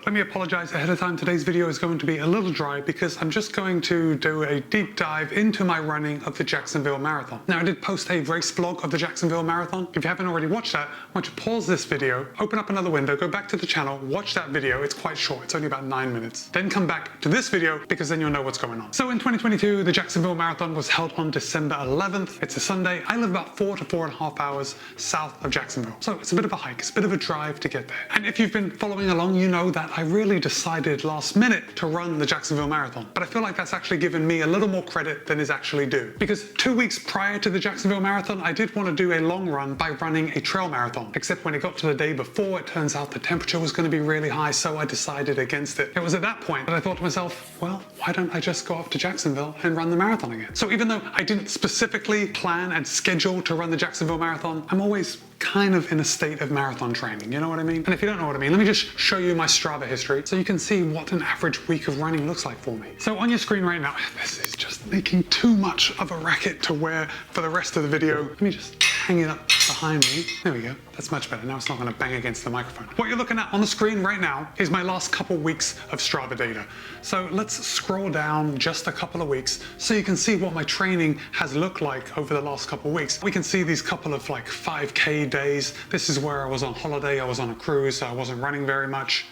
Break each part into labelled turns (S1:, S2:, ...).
S1: let me apologize ahead of time. Today's video is going to be a little dry because I'm just going to do a deep dive into my running of the Jacksonville Marathon. Now, I did post a race vlog of the Jacksonville Marathon. If you haven't already watched that, I want you to pause this video, open up another window, go back to the channel, watch that video. It's quite short. It's only about 9 minutes. Then come back to this video because then you'll know what's going on. So in 2022, the Jacksonville Marathon was held on December 11th. It's a Sunday. I live about 4 to 4.5 hours south of Jacksonville. So it's a bit of a hike. It's a bit of a drive to get there. And if you've been following along, you know that I really decided last minute to run the Jacksonville Marathon. But I feel like that's actually given me a little more credit than is actually due. Because 2 weeks prior to the Jacksonville Marathon, I did want to do a long run by running a trail marathon. Except when it got to the day before, it turns out the temperature was going to be really high, so I decided against it. It was at that point that I thought to myself, well, why don't I just go up to Jacksonville and run the marathon again? So even though I didn't specifically plan and schedule to run the Jacksonville Marathon, I'm always kind of in a state of marathon training, you know what I mean? And if you don't know what I mean, let me just show you my Strava history so you can see what an average week of running looks like for me. So on your screen right now, this is just making too much of a racket to wear for the rest of the video. Let me just hang it up behind me. There we go. That's much better. Now it's not going to bang against the microphone. What you're looking at on the screen right now is my last couple weeks of Strava data. So let's scroll down just a couple of weeks so you can see what my training has looked like over the last couple of weeks. We can see these couple of like 5K days. This is where I was on holiday. I was on a cruise, so I wasn't running very much.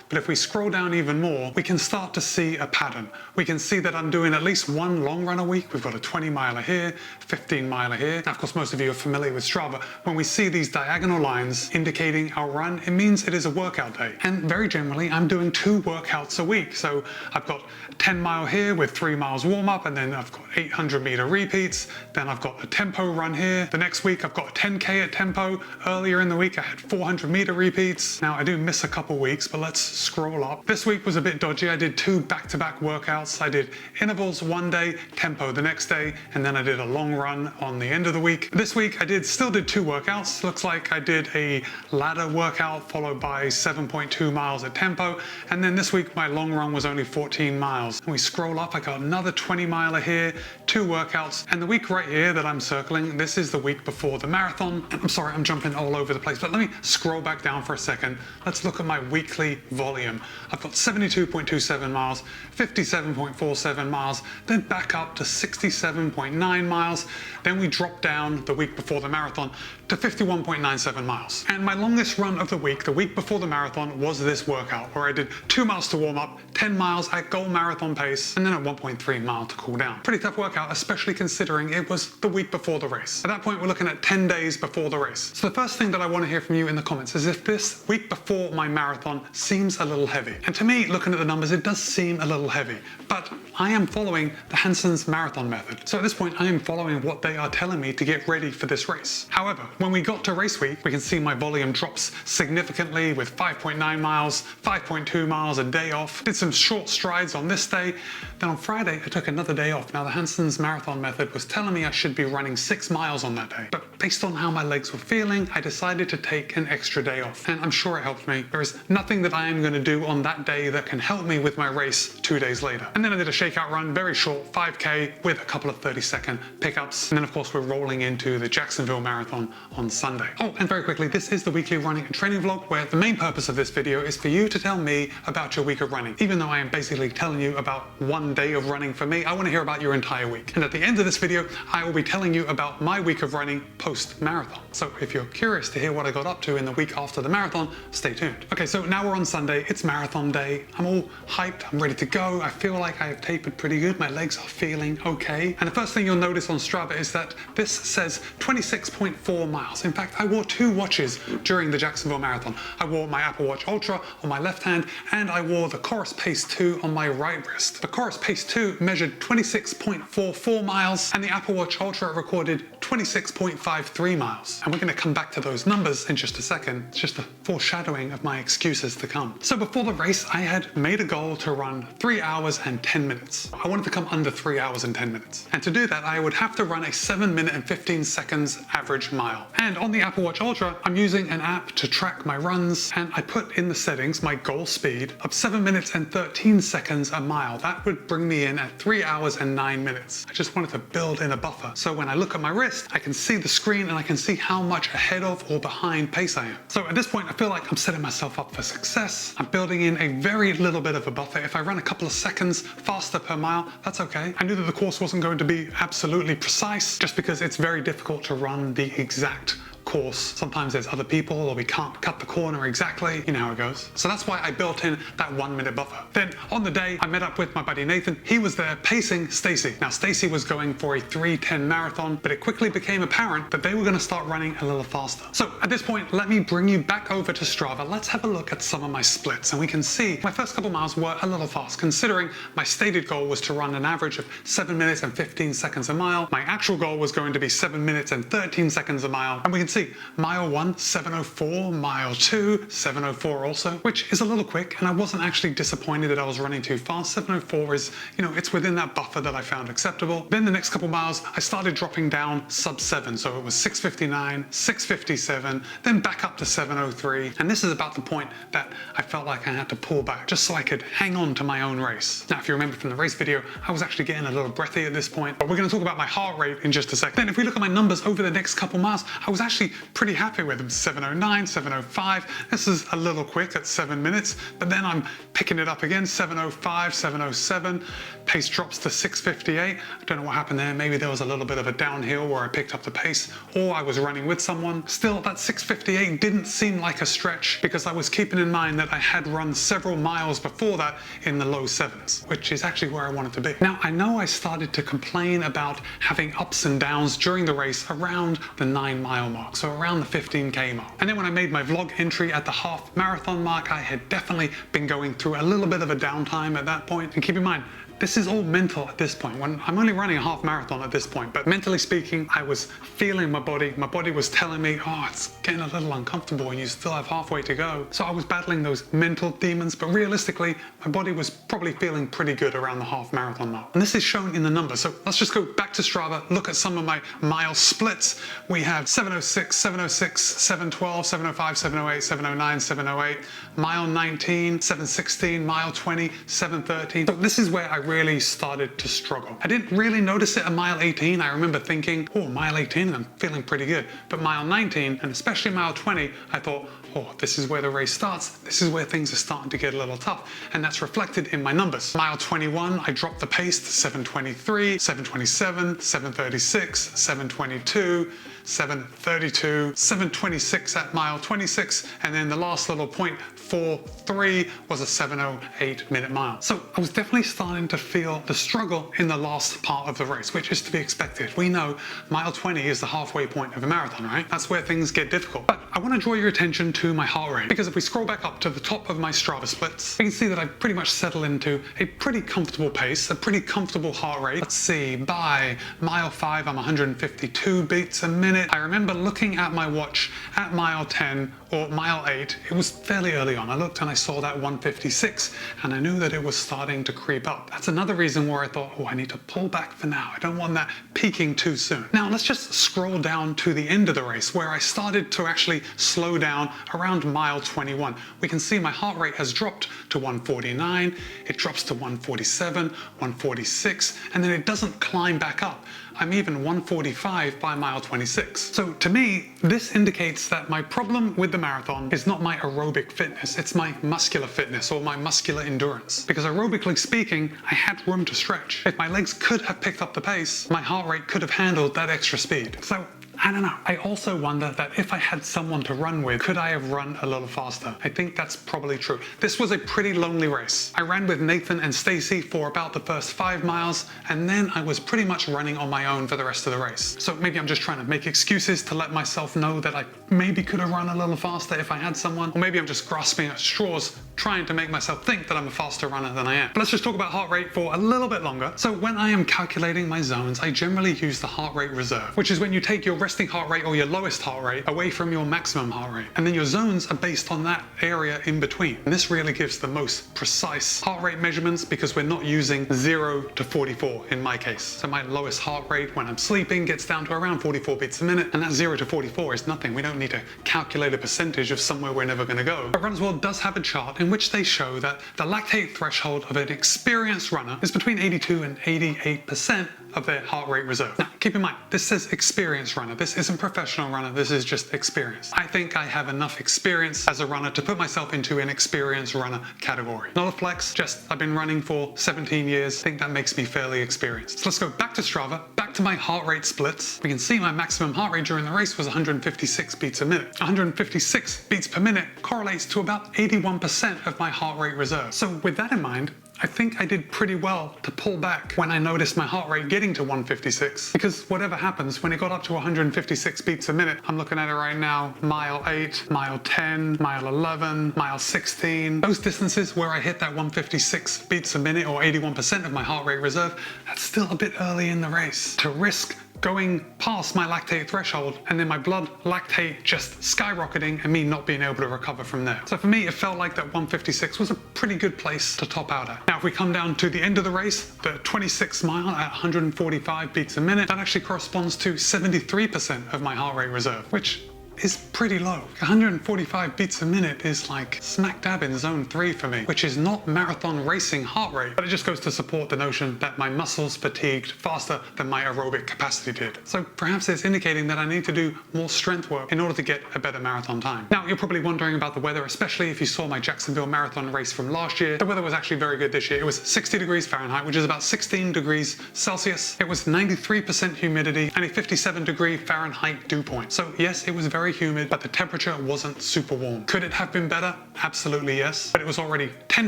S1: But if we scroll down even more, we can start to see a pattern. We can see that I'm doing at least one long run a week. We've got a 20 miler here, 15 miler here. Now, of course, most of you are familiar with Strava. When we see these diagonal lines indicating our run, it means it is a workout day. And very generally, I'm doing 2 workouts a week. So I've got 10 mile here with 3 miles warm up, and then I've got 800 meter repeats. Then I've got a tempo run here. The next week, I've got a 10K at tempo. Earlier in the week, I had 400 meter repeats. Now, I do miss a couple weeks, but let's scroll up. This week was a bit dodgy. I did 2 back-to-back workouts. I did intervals one day, tempo the next day, and then I did a long run on the end of the week. This week I still did 2 workouts. Looks like I did a ladder workout followed by 7.2 miles at tempo, and then this week my long run was only 14 miles. And we scroll up, I got another 20 miler here, 2 workouts, and the week right here that I'm circling, this is the week before the marathon. And I'm sorry, I'm jumping all over the place, but let me scroll back down for a second. Let's look at my weekly volume. I've got 72.27 miles, 57.47 miles, then back up to 67.9 miles. Then we drop down the week before the marathon to 51.97 miles. And my longest run of the week before the marathon, was this workout where I did 2 miles to warm up, 10 miles at goal marathon pace, and then a 1.3 mile to cool down. Pretty tough workout, especially considering it was the week before the race. At that point, we're looking at 10 days before the race. So the first thing that I want to hear from you in the comments is if this week before my marathon seems a little heavy. And to me, looking at the numbers, it does seem a little heavy, but I am following the Hansen's marathon method. So at this point, I am following what they are telling me to get ready for this race. However, when we got to race week, we can see my volume drops significantly with 5.9 miles, 5.2 miles a day off. Did some short strides on this day. Then on Friday, I took another day off. Now the Hansen's marathon method was telling me I should be running 6 miles on that day. But based on how my legs were feeling, I decided to take an extra day off. And I'm sure it helped me. There is nothing that I am going to do on that day that can help me with my race 2 days later. And then I did a shakeout run, very short, 5K with a couple of 30-second pickups. And then of course we're rolling into the Jacksonville Marathon on Sunday. Oh, and very quickly, this is the weekly running and training vlog where the main purpose of this video is for you to tell me about your week of running. Even though I am basically telling you about 1 day of running for me, I want to hear about your entire week. And at the end of this video, I will be telling you about my week of running post-marathon. So if you're curious to hear what I got up to in the week after the marathon, stay tuned. Okay, so now we're on Sunday. It's marathon day. I'm all hyped. I'm ready to go. I feel like I have tapered pretty good. My legs are feeling okay. And the first thing you'll notice on Strava is that this says 26.4 miles. In fact, I wore 2 watches during the Jacksonville Marathon. I wore my Apple Watch Ultra on my left hand, and I wore the Chorus Pace 2 on my right wrist. The Chorus Pace 2 measured 26.44 miles, and the Apple Watch Ultra recorded 26.53 miles. And we're going to come back to those numbers in just a second. It's just a foreshadowing of my excuses to come. So before the race, I had made a goal to run 3 hours and 10 minutes. I wanted to come under 3 hours and 10 minutes. And to do that, I would have to run a 7 minute and 15 seconds average mile. And on the Apple Watch Ultra, I'm using an app to track my runs, and I put in the settings my goal speed of 7 minutes and 13 seconds a mile. That would bring me in at 3 hours and 9 minutes. I just wanted to build in a buffer. So when I look at my wrist, I can see the screen and I can see how much ahead of or behind pace I am. So at this point, I feel like I'm setting myself up for success. I'm building in a very little bit of a buffer. If I run a couple of seconds faster per mile, that's okay. I knew that the course wasn't going to be absolutely precise just because it's very difficult to run the exact course. Sometimes there's other people or we can't cut the corner exactly. You know how it goes. So that's why I built in that 1 minute buffer. Then on the day, I met up with my buddy Nathan. He was there pacing Stacy. Now Stacy was going for a 3:10 marathon, but it quickly became apparent that they were going to start running a little faster. So at this point, let me bring you back over to Strava. Let's have a look at some of my splits and we can see my first couple miles were a little fast considering my stated goal was to run an average of 7 minutes and 15 seconds a mile. My actual goal was going to be 7 minutes and 13 seconds a mile. And we can see mile 1, 7:04, mile 2, 7:04 also, which is a little quick, and I wasn't actually disappointed that I was running too fast. 7:04 is, it's within that buffer that I found acceptable. Then the next couple miles, I started dropping down sub 7, so it was 6:59, 6:57, then back up to 7:03, and this is about the point that I felt like I had to pull back, just so I could hang on to my own race. Now, if you remember from the race video, I was actually getting a little breathy at this point, but we're going to talk about my heart rate in just a second. Then if we look at my numbers over the next couple miles, I was actually pretty happy with them. 7:09, 7:05. This is a little quick at 7 minutes, but then I'm picking it up again. 7:05, 7:07. Pace drops to 6:58. I don't know what happened there. Maybe there was a little bit of a downhill where I picked up the pace, or I was running with someone. Still, that 6:58 didn't seem like a stretch because I was keeping in mind that I had run several miles before that in the low 7s, which is actually where I wanted to be. Now, I know I started to complain about having ups and downs during the race around the 9-mile mark, so around the 15K mark. And then when I made my vlog entry at the half marathon mark, I had definitely been going through a little bit of a downtime at that point. And keep in mind, this is all mental at this point. When I'm only running a half marathon at this point, but mentally speaking, I was feeling my body. My body was telling me, oh, it's getting a little uncomfortable and you still have halfway to go. So I was battling those mental demons, but realistically, my body was probably feeling pretty good around the half marathon mark. And this is shown in the numbers. So let's just go back to Strava, look at some of my mile splits. We have 7:06, 7:06, 7:12, 7:05, 7:08, 7:09, 7:08, mile 19, 7:16, mile 20, 7:13. So this is where I really started to struggle. I didn't really notice it at mile 18. I remember thinking, oh, mile 18, I'm feeling pretty good. But mile 19, and especially mile 20, I thought, oh, this is where the race starts. This is where things are starting to get a little tough. And that's reflected in my numbers. Mile 21, I dropped the pace to 7:23, 7:27, 7:36, 7:22, 7:32, 7:26 at mile 26, and then the last little point, 4:3, was a 7:08 minute mile. So I was definitely starting to feel the struggle in the last part of the race, which is to be expected. We know mile 20 is the halfway point of a marathon, right? That's where things get difficult. But I want to draw your attention to my heart rate, because if we scroll back up to the top of my Strava splits, we can see that I pretty much settle into a pretty comfortable pace, a pretty comfortable heart rate. Let's see, by mile 5, I'm 152 beats a minute. I remember looking at my watch at mile 10 or mile 8, it was fairly early on. I looked and I saw that 156 and I knew that it was starting to creep up. That's another reason where I thought, oh, I need to pull back for now. I don't want that peaking too soon. Now let's just scroll down to the end of the race where I started to actually slow down around mile 21. We can see my heart rate has dropped to 149, it drops to 147, 146, and then it doesn't climb back up. I'm even 145 by mile 26. So to me, this indicates that my problem with the marathon is not my aerobic fitness, it's my muscular fitness or my muscular endurance. Because aerobically speaking, I had room to stretch. If my legs could have picked up the pace, my heart rate could have handled that extra speed. So I don't know. I also wonder that if I had someone to run with, could I have run a little faster? I think that's probably true. This was a pretty lonely race. I ran with Nathan and Stacy for about the first 5 miles, and then I was pretty much running on my own for the rest of the race. So maybe I'm just trying to make excuses to let myself know that I maybe could have run a little faster if I had someone, or maybe I'm just grasping at straws, trying to make myself think that I'm a faster runner than I am. But let's just talk about heart rate for a little bit longer. So when I am calculating my zones, I generally use the heart rate reserve, which is when you take your resting heart rate or your lowest heart rate away from your maximum heart rate. And then your zones are based on that area in between. And this really gives the most precise heart rate measurements because we're not using 0 to 44 in my case. So my lowest heart rate when I'm sleeping gets down to around 44 beats a minute, and that 0 to 44 is nothing. We don't need to calculate a percentage of somewhere we're never going to go. But Runners World does have a chart in in which they show that the lactate threshold of an experienced runner is between 82 and 88% of their heart rate reserve. Now, keep in mind, this says experienced runner. This isn't professional runner, this is just experienced. I think I have enough experience as a runner to put myself into an experienced runner category. Not a flex, just I've been running for 17 years. I think that makes me fairly experienced. So let's go back to Strava, back to my heart rate splits. We can see my maximum heart rate during the race was 156 beats a minute. 156 beats per minute correlates to about 81% of my heart rate reserve. So with that in mind, I think I did pretty well to pull back when I noticed my heart rate getting to 156, because whatever happens, when it got up to 156 beats a minute, I'm looking at it right now, mile 8, mile 10, mile 11, mile 16, those distances where I hit that 156 beats a minute or 81% of my heart rate reserve, that's still a bit early in the race to risk going past my lactate threshold and then my blood lactate just skyrocketing and me not being able to recover from there. So for me, it felt like that 156 was a pretty good place to top out at. Now, if we come down to the end of the race, the 26 mile at 145 beats a minute, that actually corresponds to 73% of my heart rate reserve, which is pretty low. 145 beats a minute is like smack dab in zone 3 for me, which is not marathon racing heart rate, but it just goes to support the notion that my muscles fatigued faster than my aerobic capacity did. So perhaps it's indicating that I need to do more strength work in order to get a better marathon time. Now, you're probably wondering about the weather, especially if you saw my Jacksonville Marathon race from last year. The weather was actually very good this year. It was 60 degrees Fahrenheit, which is about 16 degrees Celsius. It was 93% humidity and a 57-degree Fahrenheit dew point. So yes, it was very humid, but the temperature wasn't super warm. Could it have been better? Absolutely yes, but it was already 10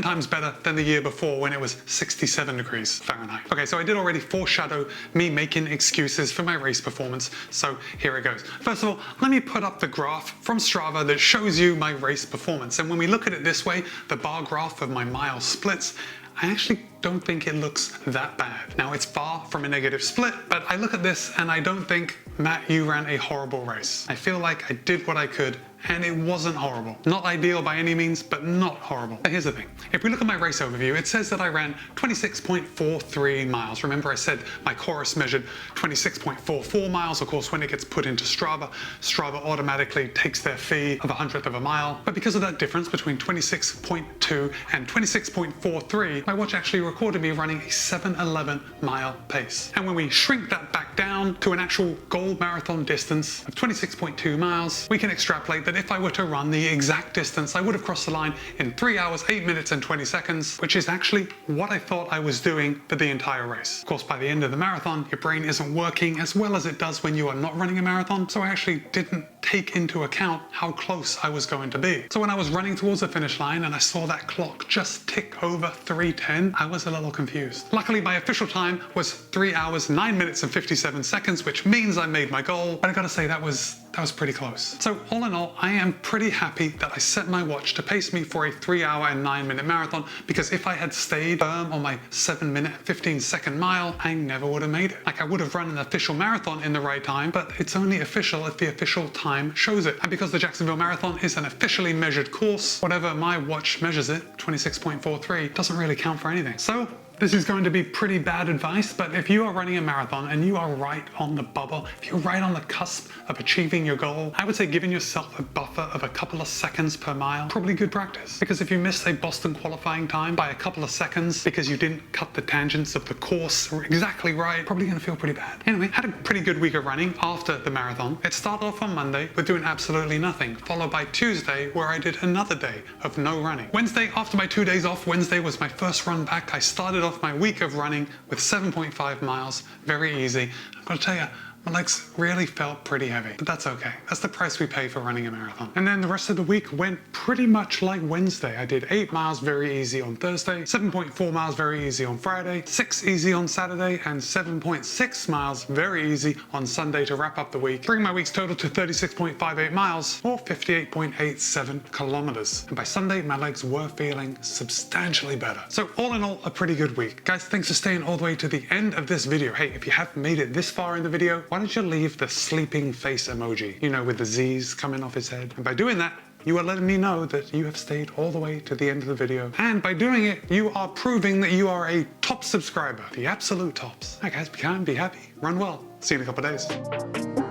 S1: times better than the year before when it was 67 degrees Fahrenheit. Okay, so I did already foreshadow me making excuses for my race performance, so here it goes. First of all, let me put up the graph from Strava that shows you my race performance, and when we look at it this way, the bar graph of my mile splits, I actually don't think it looks that bad. Now, it's far from a negative split, but I look at this and I don't think, Matt, you ran a horrible race. I feel like I did what I could and it wasn't horrible. Not ideal by any means, but not horrible. But here's the thing. If we look at my race overview, it says that I ran 26.43 miles. Remember I said my chorus measured 26.44 miles. Of course, when it gets put into Strava, Strava automatically takes their fee of 1/100 of a mile. But because of that difference between 26.2 and 26.43, my watch actually recorded me running a 7:11 mile pace. And when we shrink that back down to an actual goal marathon distance of 26.2 miles, we can extrapolate that if I were to run the exact distance, I would have crossed the line in 3 hours, 8 minutes and 20 seconds, which is actually what I thought I was doing for the entire race. Of course, by the end of the marathon, your brain isn't working as well as it does when you are not running a marathon, so I actually didn't take into account how close I was going to be. So when I was running towards the finish line and I saw that clock just tick over 3:10, I was a little confused. Luckily, my official time was 3 hours, 9 minutes and 57 seconds, which means I made my goal, but I gotta say that was pretty close. So all in all, I am pretty happy that I set my watch to pace me for a 3 hour and 9 minute marathon, because if I had stayed firm on my 7 minute 15 second mile, I never would have made it. Like, I would have run an official marathon in the right time, but it's only official if the official time shows it. And because the Jacksonville Marathon is an officially measured course, whatever my watch measures it, 26.43, doesn't really count for anything. So this is going to be pretty bad advice, but if you are running a marathon and you are right on the bubble, if you're right on the cusp of achieving your goal, I would say giving yourself a buffer of a couple of seconds per mile, probably good practice. Because if you miss a Boston qualifying time by a couple of seconds because you didn't cut the tangents of the course exactly right, probably gonna feel pretty bad. Anyway, had a pretty good week of running after the marathon. It started off on Monday with doing absolutely nothing, followed by Tuesday where I did another day of no running. Wednesday, after my 2 days off, Wednesday was my first run back. I started off my week of running with 7.5 miles, very easy. I've got to tell you, my legs really felt pretty heavy, but that's okay. That's the price we pay for running a marathon. And then the rest of the week went pretty much like Wednesday. I did 8 miles very easy on Thursday, 7.4 miles very easy on Friday, 6 easy on Saturday, and 7.6 miles very easy on Sunday to wrap up the week, bring my week's total to 36.58 miles or 58.87 kilometers. And by Sunday, my legs were feeling substantially better. So all in all, a pretty good week. Guys, thanks for staying all the way to the end of this video. Hey, if you have made it this far in the video, why don't you leave the sleeping face emoji, you know, with the Z's coming off his head. And by doing that, you are letting me know that you have stayed all the way to the end of the video. And by doing it, you are proving that you are a top subscriber, the absolute tops. All right, guys, be kind, be happy, run well. See you in a couple of days.